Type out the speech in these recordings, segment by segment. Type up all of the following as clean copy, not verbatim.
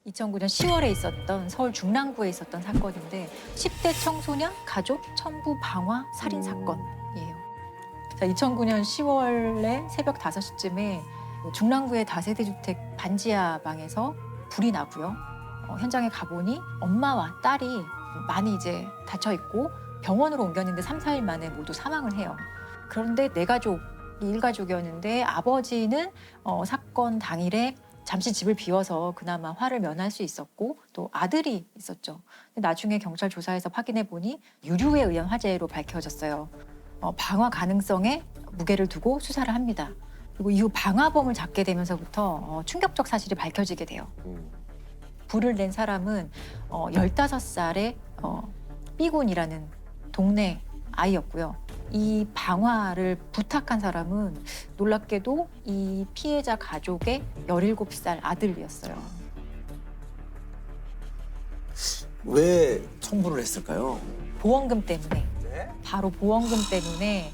2009년 10월에 있었던 서울 중랑구에 있었던 사건인데 10대 청소년 가족 첨부 방화 살인 사건이에요. 자, 2009년 10월에 새벽 5시쯤에 중랑구의 다세대 주택 반지하 방에서 불이 나고요. 현장에 가보니 엄마와 딸이 많이 이제 다쳐 있고 병원으로 옮겼는데 3, 4일 만에 모두 사망을 해요. 그런데 네 가족이 일가족이었는데 아버지는 사건 당일에 잠시 집을 비워서 그나마 화를 면할 수 있었고 또 아들이 있었죠. 근데 나중에 경찰 조사에서 확인해 보니 유류에 의한 화재로 밝혀졌어요. 방화 가능성에 무게를 두고 수사를 합니다. 그리고 이후 방화범을 잡게 되면서부터 충격적 사실이 밝혀지게 돼요. 불을 낸 사람은 15살의 B군이라는 동네 아이였고요. 이 방화를 부탁한 사람은 놀랍게도 이 피해자 가족의 17살 아들이었어요. 왜 청부를 했을까요? 보험금 때문에. 네? 바로 보험금 때문에.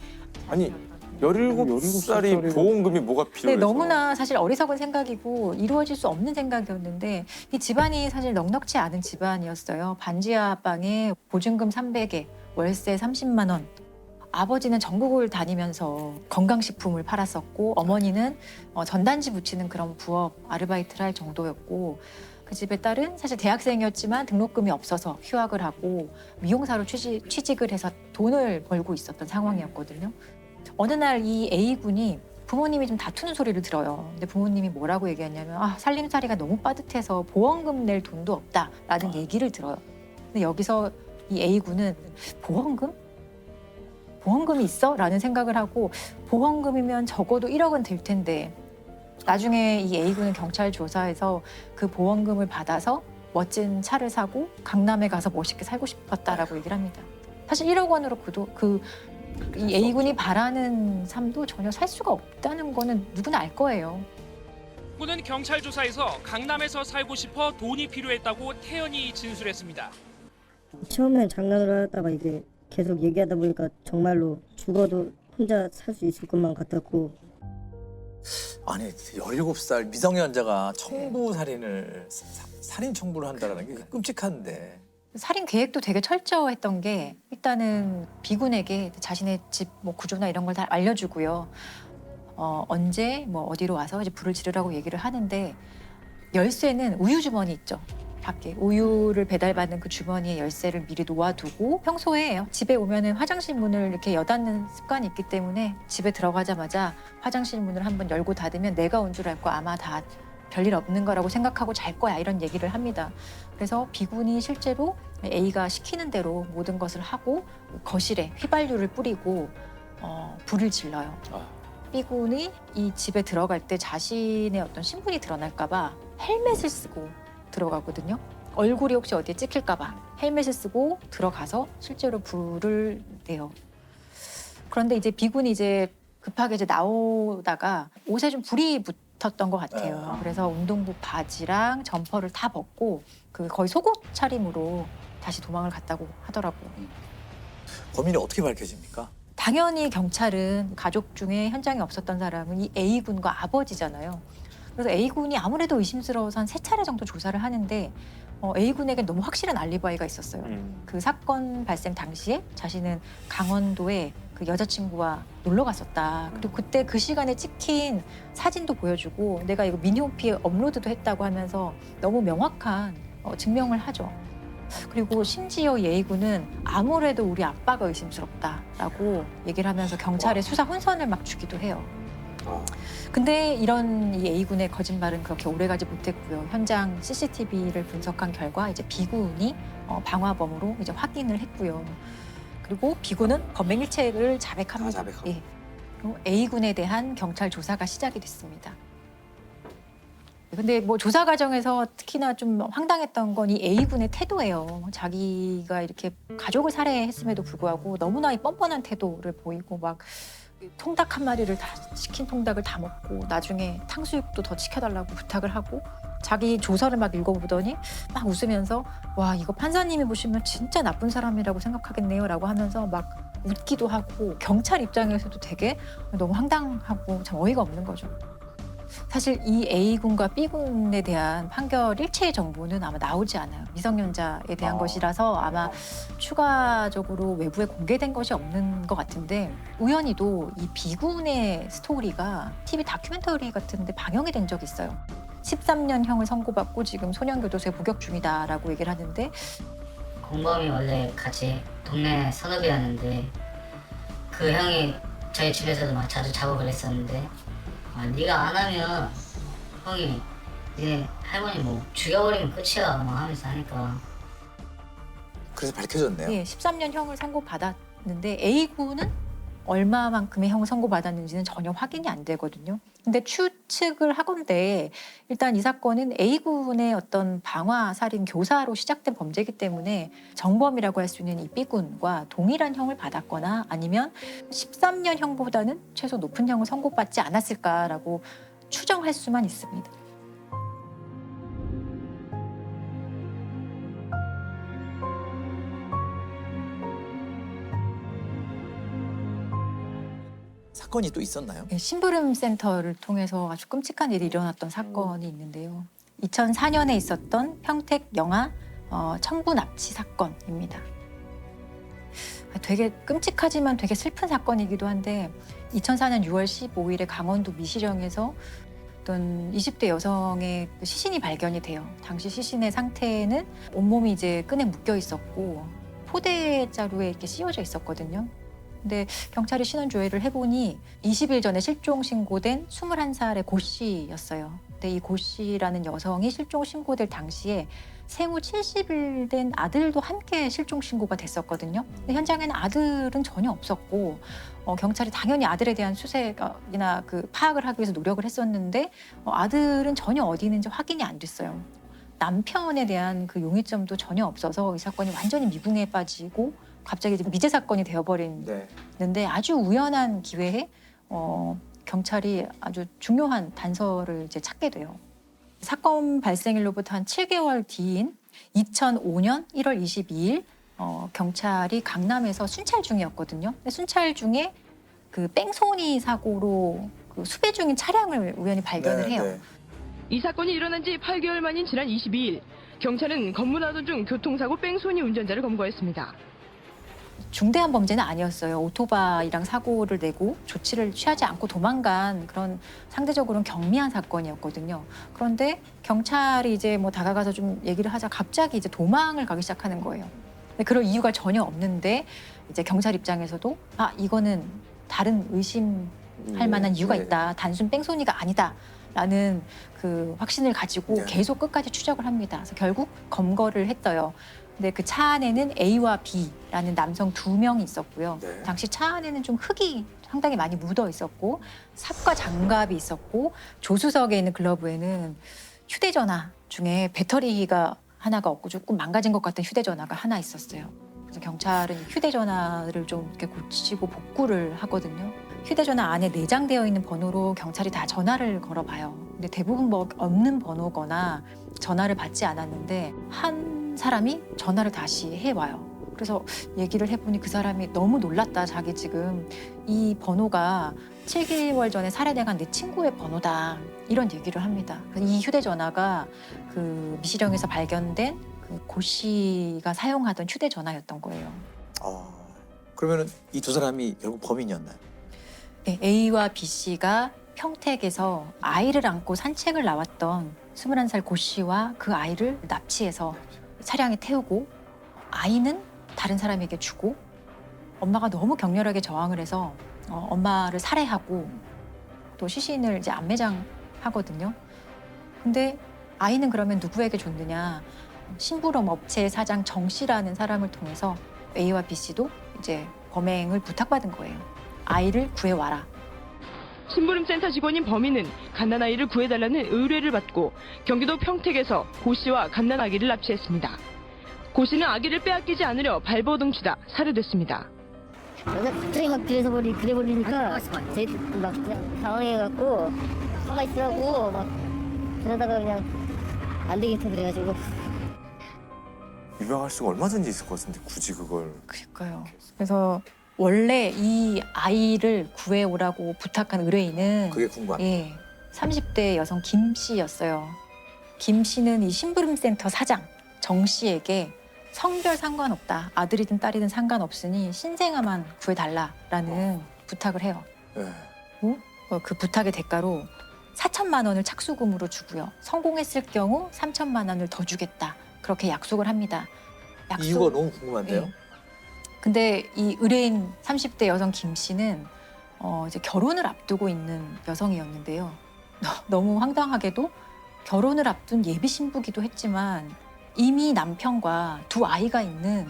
아니 17살이 보험금이 뭐가 근데 필요해서? 너무나 사실 어리석은 생각이고 이루어질 수 없는 생각이었는데 이 집안이 사실 넉넉지 않은 집안이었어요. 반지하 방에 보증금 300에 월세 30만 원. 아버지는 전국을 다니면서 건강식품을 팔았었고 어머니는 전단지 붙이는 그런 부업 아르바이트를 할 정도였고 그 집의 딸은 사실 대학생이었지만 등록금이 없어서 휴학을 하고 미용사로 취직을 해서 돈을 벌고 있었던 상황이었거든요. 어느 날 이 A군이 부모님이 좀 다투는 소리를 들어요. 근데 부모님이 뭐라고 얘기했냐면 살림살이가 너무 빠듯해서 보험금 낼 돈도 없다라는 얘기를 들어요. 근데 여기서 이 A군은 보험금이 있어? 라는 생각을 하고 보험금이면 적어도 1억은 될 텐데 나중에 이 A군은 경찰 조사에서 그 보험금을 받아서 멋진 차를 사고 강남에 가서 멋있게 살고 싶었다라고 얘기를 합니다. 사실 1억 원으로 이 A군이 바라는 삶도 전혀 살 수가 없다는 거는 누구나 알 거예요. 군은 경찰 조사에서 강남에서 살고 싶어 돈이 필요했다고 태연히 진술했습니다. 처음엔 장난으로 하다가 이게 계속 얘기하다 보니까 정말로 죽어도 혼자 살 수 있을 것만 같았고. 아니 17살 미성년자가 청부 살인을 살인 청부를 한다는 게 끔찍한데. 살인 계획도 되게 철저했던 게 일단은 B군에게 자신의 집 구조나 이런 걸 다 알려주고요. 언제 어디로 와서 이제 불을 지르라고 얘기를 하는데 열쇠는 우유 주머니 있죠. 밖에 우유를 배달받는 그 주머니에 열쇠를 미리 놓아두고 평소에 집에 오면은 화장실 문을 이렇게 여닫는 습관이 있기 때문에 집에 들어가자마자 화장실 문을 한번 열고 닫으면 내가 온 줄 알고 아마 다 별일 없는 거라고 생각하고 잘 거야 이런 얘기를 합니다. 그래서 B군이 실제로 A가 시키는 대로 모든 것을 하고 거실에 휘발유를 뿌리고 불을 질러요. B군이 이 집에 들어갈 때 자신의 어떤 신분이 드러날까 봐 헬멧을 쓰고 들어가거든요. 얼굴이 혹시 어디에 찍힐까 봐 헬멧을 쓰고 들어가서 실제로 불을 내요. 그런데 이제 B군이 이제 급하게 이제 나오다가 옷에 좀 불이 붙었던 것 같아요. 그래서 운동복 바지랑 점퍼를 다 벗고 거의 속옷 차림으로 다시 도망을 갔다고 하더라고요. 범인이 어떻게 밝혀집니까? 당연히 경찰은 가족 중에 현장에 없었던 사람은 이 A군과 아버지잖아요. 그래서 A군이 아무래도 의심스러워서 한 3차례 정도 조사를 하는데 A군에게 너무 확실한 알리바이가 있었어요. 그 사건 발생 당시에 자신은 강원도에 그 여자친구와 놀러 갔었다. 그리고 그때 그 시간에 찍힌 사진도 보여주고 내가 이거 미니홈피에 업로드도 했다고 하면서 너무 명확한 증명을 하죠. 그리고 심지어 이 A군은 아무래도 우리 아빠가 의심스럽다라고 얘기를 하면서 경찰에 수사 혼선을 막 주기도 해요. 근데 이런 이 A군의 거짓말은 그렇게 오래가지 못했고요. 현장 CCTV를 분석한 결과 이제 B군이 방화범으로 이제 확인을 했고요. 그리고 B군은 범행일체를 자백합니다. 예. 그리고 A군에 대한 경찰 조사가 시작이 됐습니다. 근데 조사 과정에서 특히나 좀 황당했던 건 이 A군의 태도예요. 자기가 이렇게 가족을 살해했음에도 불구하고 너무나 이 뻔뻔한 태도를 보이고 막 통닭 한 마리를 다 치킨 통닭을 다 먹고 나중에 탕수육도 더 시켜달라고 부탁을 하고 자기 조서를 막 읽어보더니 막 웃으면서 와 이거 판사님이 보시면 진짜 나쁜 사람이라고 생각하겠네요 라고 하면서 막 웃기도 하고 경찰 입장에서도 되게 너무 황당하고 참 어이가 없는 거죠. 사실 이 A군과 B군에 대한 판결 일체의 정보는 아마 나오지 않아요. 미성년자에 대한 것이라서 아마 추가적으로 외부에 공개된 것이 없는 것 같은데 우연히도 이 B군의 스토리가 TV 다큐멘터리 같은데 방영이 된 적이 있어요. 13년형을 선고받고 지금 소년교도소에 복역 중이다라고 얘기를 하는데 공범이 원래 같이 동네 선후배였는데 그 형이 저희 집에서도 막 자주 자고 그랬었는데 네가 안 하면 형이 이제 할머니 뭐 죽여버리면 끝이야 막 하면서 하니까 그래서 밝혀졌네요. 예, 13년형을 선고받았는데 A군은 얼마만큼의 형을 선고받았는지는 전혀 확인이 안 되거든요. 근데 추측을 하건대 일단 이 사건은 A군의 어떤 방화 살인 교사로 시작된 범죄이기 때문에 정범이라고 할 수 있는 이 B군과 동일한 형을 받았거나 아니면 13년형보다는 최소 높은 형을 선고받지 않았을까라고 추정할 수만 있습니다. 사건이 또 있었나요? 네, 심부름 센터를 통해서 아주 끔찍한 일이 일어났던 사건이 있는데요. 2004년에 있었던 평택 영아 청부 납치 사건입니다. 되게 끔찍하지만 되게 슬픈 사건이기도 한데 2004년 6월 15일에 강원도 미시령에서 어떤 20대 여성의 시신이 발견이 돼요. 당시 시신의 상태는 온몸이 이제 끈에 묶여 있었고 포대자루에 이렇게 씌워져 있었거든요. 근데 경찰이 신원 조회를 해보니 20일 전에 실종 신고된 21살의 고 씨였어요. 근데 이 고 씨라는 여성이 실종 신고될 당시에 생후 70일 된 아들도 함께 실종 신고가 됐었거든요. 근데 현장에는 아들은 전혀 없었고 경찰이 당연히 아들에 대한 수색이나 그 파악을 하기 위해서 노력을 했었는데 아들은 전혀 어디 있는지 확인이 안 됐어요. 남편에 대한 그 용의점도 전혀 없어서 이 사건이 완전히 미궁에 빠지고 갑자기 이제 미제 사건이 되어버리는데 아주 우연한 기회에 경찰이 아주 중요한 단서를 이제 찾게 돼요. 사건 발생일로부터 한 7개월 뒤인 2005년 1월 22일 경찰이 강남에서 순찰 중이었거든요. 근데 순찰 중에 그 뺑소니 사고로 그 수배 중인 차량을 우연히 발견을 해요. 이 사건이 일어난 지 8개월 만인 지난 22일 경찰은 검문하던 중 교통사고 뺑소니 운전자를 검거했습니다. 중대한 범죄는 아니었어요. 오토바이랑 사고를 내고 조치를 취하지 않고 도망간 그런 상대적으로는 경미한 사건이었거든요. 그런데 경찰이 이제 뭐 다가가서 좀 얘기를 하자 갑자기 이제 도망을 가기 시작하는 거예요. 근데 그럴 이유가 전혀 없는데 이제 경찰 입장에서도 이거는 다른 의심할 만한 이유가 있다. 단순 뺑소니가 아니다라는 그 확신을 가지고 계속 끝까지 추적을 합니다. 그래서 결국 검거를 했어요. 근데 그 차 안에는 A와 B라는 남성 2명이 있었고요. 당시 차 안에는 좀 흙이 상당히 많이 묻어 있었고 삽과 장갑이 있었고 조수석에 있는 글러브에는 휴대전화 중에 배터리가 하나가 없고 조금 망가진 것 같은 휴대전화가 하나 있었어요. 그래서 경찰은 휴대전화를 좀 이렇게 고치고 복구를 하거든요. 휴대전화 안에 내장되어 있는 번호로 경찰이 다 전화를 걸어봐요. 근데 대부분 뭐 없는 번호거나 전화를 받지 않았는데 한 사람이 전화를 다시 해와요. 그래서 얘기를 해보니 그 사람이 너무 놀랐다. 자기 지금 이 번호가 7개월 전에 살해당한 내 친구의 번호다. 이런 얘기를 합니다. 이 휴대전화가 그 미시령에서 발견된 그 고 씨가 사용하던 휴대전화였던 거예요. 그러면은 이 두 사람이 결국 범인이었나요? 네, A와 B 씨가 평택에서 아이를 안고 산책을 나왔던 21살 고 씨와 그 아이를 납치해서 차량에 태우고 아이는 다른 사람에게 주고 엄마가 너무 격렬하게 저항을 해서 엄마를 살해하고 또 시신을 이제 안매장하거든요. 근데 아이는 그러면 누구에게 줬느냐? 심부름 업체 사장 정 씨라는 사람을 통해서 A와 B 씨도 이제 범행을 부탁받은 거예요. 아이를 구해와라. 심부름센터 직원인 범인은 갓난아이를 구해달라는 의뢰를 받고 경기도 평택에서 고 씨와 갓난아기를 납치했습니다. 고 씨는 아기를 빼앗기지 않으려 발버둥치다 살해됐습니다. 갑자기 막 그래버리니까 제 막 그냥 당황해갖고 가만히 있으라고 막 그러다가 그냥 안 되겠다 그래가지고 유명할 수가 얼마든지 있을 것 같은데 굳이 그걸. 그러니까요. 그래서 원래 이 아이를 구해오라고 부탁한 의뢰인은 그게 궁금합니다. 30대 여성 김 씨였어요. 김 씨는 이 심부름센터 사장 정 씨에게 성별 상관없다. 아들이든 딸이든 상관없으니 신생아만 구해달라라는 부탁을 해요. 네. 그 부탁의 대가로 4천만 원을 착수금으로 주고요. 성공했을 경우 3천만 원을 더 주겠다. 그렇게 약속을 합니다. 이유가 너무 궁금한데요. 네. 근데 이 의뢰인 30대 여성 김 씨는 이제 결혼을 앞두고 있는 여성이었는데요. 너무 황당하게도 결혼을 앞둔 예비 신부기도 했지만 이미 남편과 두 아이가 있는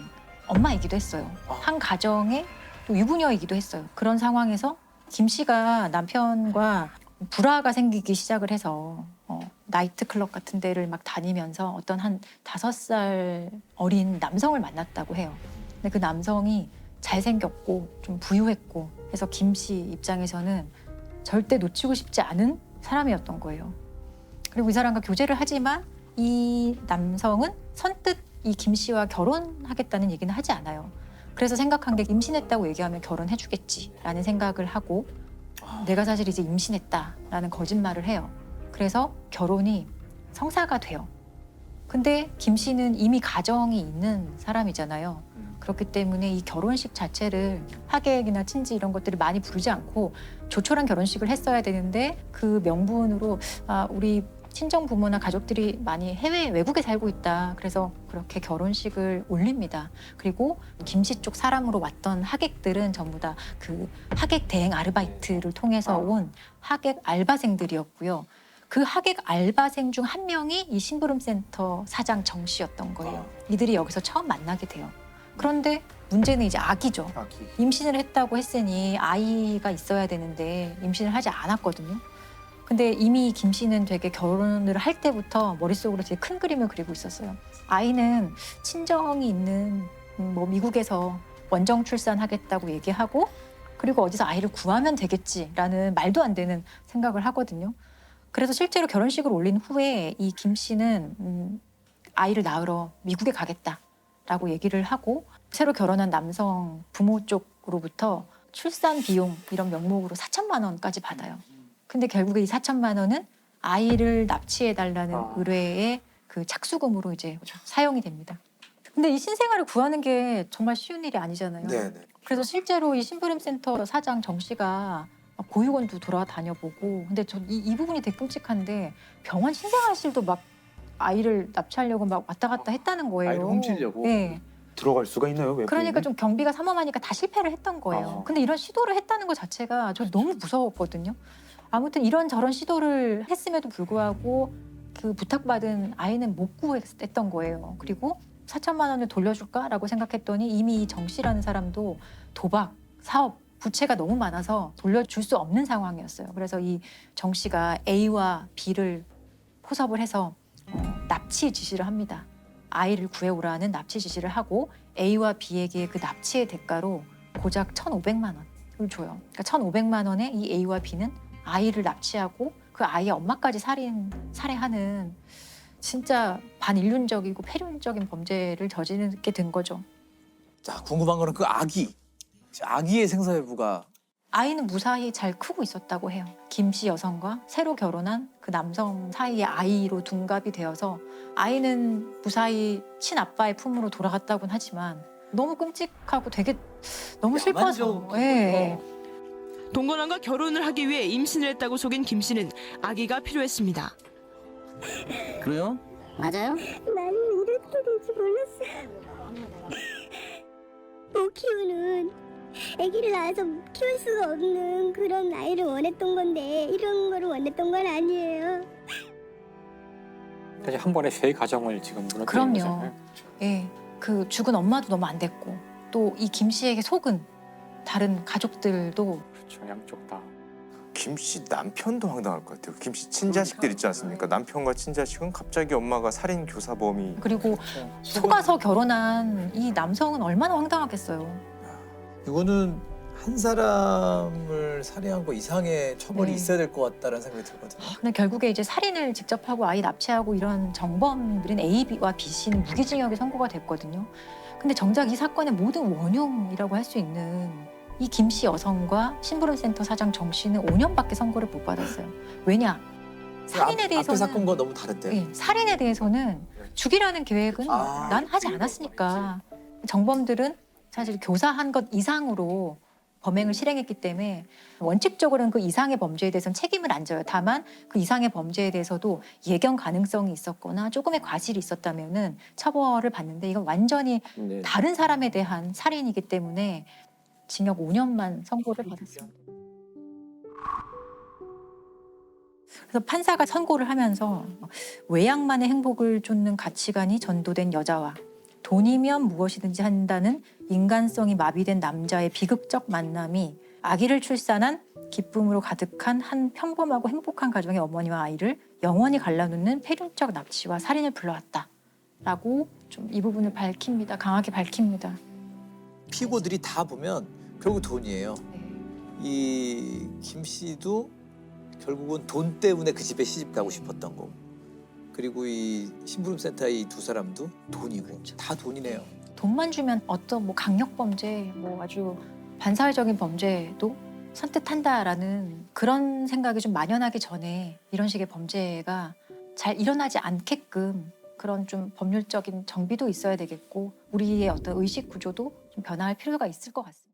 엄마이기도 했어요. 한 가정의 또 유부녀이기도 했어요. 그런 상황에서 김 씨가 남편과 불화가 생기기 시작을 해서 나이트클럽 같은 데를 막 다니면서 어떤 한 5살 어린 남성을 만났다고 해요. 근데 그 남성이 잘생겼고 좀 부유했고 해서 김 씨 입장에서는 절대 놓치고 싶지 않은 사람이었던 거예요. 그리고 이 사람과 교제를 하지만 이 남성은 선뜻 이 김 씨와 결혼하겠다는 얘기는 하지 않아요. 그래서 생각한 게 임신했다고 얘기하면 결혼해주겠지라는 생각을 하고 내가 사실 이제 임신했다라는 거짓말을 해요. 그래서 결혼이 성사가 돼요. 근데 김 씨는 이미 가정이 있는 사람이잖아요. 그렇기 때문에 이 결혼식 자체를 하객이나 친지 이런 것들을 많이 부르지 않고 조촐한 결혼식을 했어야 되는데 그 명분으로 우리 친정 부모나 가족들이 많이 외국에 살고 있다. 그래서 그렇게 결혼식을 올립니다. 그리고 김 씨 쪽 사람으로 왔던 하객들은 전부 다 그 하객 대행 아르바이트를 통해서 온 하객 알바생들이었고요. 그 하객 알바생 중 한 명이 이 심부름센터 사장 정 씨였던 거예요. 이들이 여기서 처음 만나게 돼요. 그런데 문제는 이제 아기죠. 임신을 했다고 했으니 아이가 있어야 되는데 임신을 하지 않았거든요. 근데 이미 김 씨는 되게 결혼을 할 때부터 머릿속으로 되게 큰 그림을 그리고 있었어요. 아이는 친정이 있는 미국에서 원정 출산하겠다고 얘기하고 그리고 어디서 아이를 구하면 되겠지라는 말도 안 되는 생각을 하거든요. 그래서 실제로 결혼식을 올린 후에 이 김 씨는 아이를 낳으러 미국에 가겠다라고 얘기를 하고 새로 결혼한 남성 부모 쪽으로부터 출산 비용 이런 명목으로 4천만 원까지 받아요. 근데 결국에 이 4천만 원은 아이를 납치해달라는 의뢰의 그 착수금으로 이제 사용이 됩니다. 근데 이 신생아를 구하는 게 정말 쉬운 일이 아니잖아요. 네네. 그래서 실제로 이 심부름센터 사장 정 씨가 보육원도 돌아다녀보고 근데 저 이 부분이 되게 끔찍한데 병원 신생아실도 막 아이를 납치하려고 막 왔다 갔다 했다는 거예요. 아이를 훔치려고? 네. 들어갈 수가 있나요? 외부인이? 그러니까 좀 경비가 삼엄하니까 다 실패를 했던 거예요. 근데 이런 시도를 했다는 것 자체가 저 너무 무서웠거든요. 아무튼 이런저런 시도를 했음에도 불구하고 그 부탁받은 아이는 못 구했던 거예요. 그리고 4천만 원을 돌려줄까라고 생각했더니 이미 정 씨라는 사람도 도박, 사업, 부채가 너무 많아서 돌려줄 수 없는 상황이었어요. 그래서 이 정 씨가 A와 B를 포섭을 해서 납치 지시를 합니다. 아이를 구해오라는 납치 지시를 하고 A와 B에게 그 납치의 대가로 고작 1,500만 원을 줘요. 그러니까 1,500만 원에 이 A와 B는 아이를 납치하고 그 아이의 엄마까지 살해하는 진짜 반인륜적이고 폐륜적인 범죄를 저지르게 된 거죠. 자, 궁금한 거는 그 아기의 생사 여부가 아이는 무사히 잘 크고 있었다고 해요. 김 씨 여성과 새로 결혼한 그 남성 사이의 아이로 둔갑이 되어서 아이는 무사히 친아빠의 품으로 돌아갔다고는 하지만 너무 끔찍하고 되게 너무 슬퍼서. 예. 동건왕과 결혼을 하기 위해 임신을 했다고 속인 김 씨는 아기가 필요했습니다. 그래요? 맞아요? 나는 이렇게 될 줄 몰랐어요. 못 키우는 아기를 낳아서 키울 수가 없는 그런 아이를 원했던 건데 이런 거를 원했던 건 아니에요. 사실 한 번에 세 가정을 지금 무너뜨린 그럼요. 거잖아요. 예. 그 죽은 엄마도 너무 안 됐고 또 이 김 씨에게 속은 다른 가족들도 그렇죠. 양쪽 다. 김 씨 남편도 황당할 것 같아요. 김 씨 친자식들 있지 않습니까? 남편과 친자식은 갑자기 엄마가 살인 교사범이. 그리고 속아서 결혼한 이 남성은 얼마나 황당하겠어요. 이거는 한 사람을 살해한 거 이상의 처벌이 네. 있어야 될 것 같다는 생각이 들거든요. 근데 결국에 이제 살인을 직접 하고 아이 납치하고 이런 정범들인 A와 B 씨는 무기징역이 선고가 됐거든요. 근데 정작 이 사건의 모든 원흉이라고 할 수 있는 이 김 씨 여성과 심부름센터 사장 정 씨는 5년밖에 선고를 못 받았어요. 왜냐? 살인에 앞에 대해서는 사건과 너무 다른데. 예, 살인에 대해서는 죽이라는 계획은 아. 난 하지 않았으니까. 정범들은 사실 교사한 것 이상으로 범행을 실행했기 때문에 원칙적으로는 그 이상의 범죄에 대해서는 책임을 안 져요. 다만 그 이상의 범죄에 대해서도 예견 가능성이 있었거나 조금의 과실이 있었다면은 처벌을 받는데 이건 완전히 네. 다른 사람에 대한 살인이기 때문에 징역 5년만 선고를 받았습니다. 그래서 판사가 선고를 하면서 외양만의 행복을 쫓는 가치관이 전도된 여자와 돈이면 무엇이든지 한다는 인간성이 마비된 남자의 비극적 만남이 아기를 출산한 기쁨으로 가득한 한 평범하고 행복한 가정의 어머니와 아이를 영원히 갈라놓는 폐륜적 납치와 살인을 불러왔다라고 좀 이 부분을 밝힙니다. 강하게 밝힙니다. 피고들이 다 보면 결국 돈이에요. 네. 이 김 씨도 결국은 돈 때문에 그 집에 시집 가고 싶었던 거고, 그리고 이 심부름센터의 이 두 사람도 돈이고, 그렇죠. 다 돈이네요. 돈만 주면 어떤 뭐 강력 범죄, 뭐 아주 반사회적인 범죄도 선뜻한다라는 그런 생각이 좀 만연하기 전에 이런 식의 범죄가 잘 일어나지 않게끔 그런 좀 법률적인 정비도 있어야 되겠고 우리의 어떤 의식 구조도 좀 변화할 필요가 있을 것 같습니다.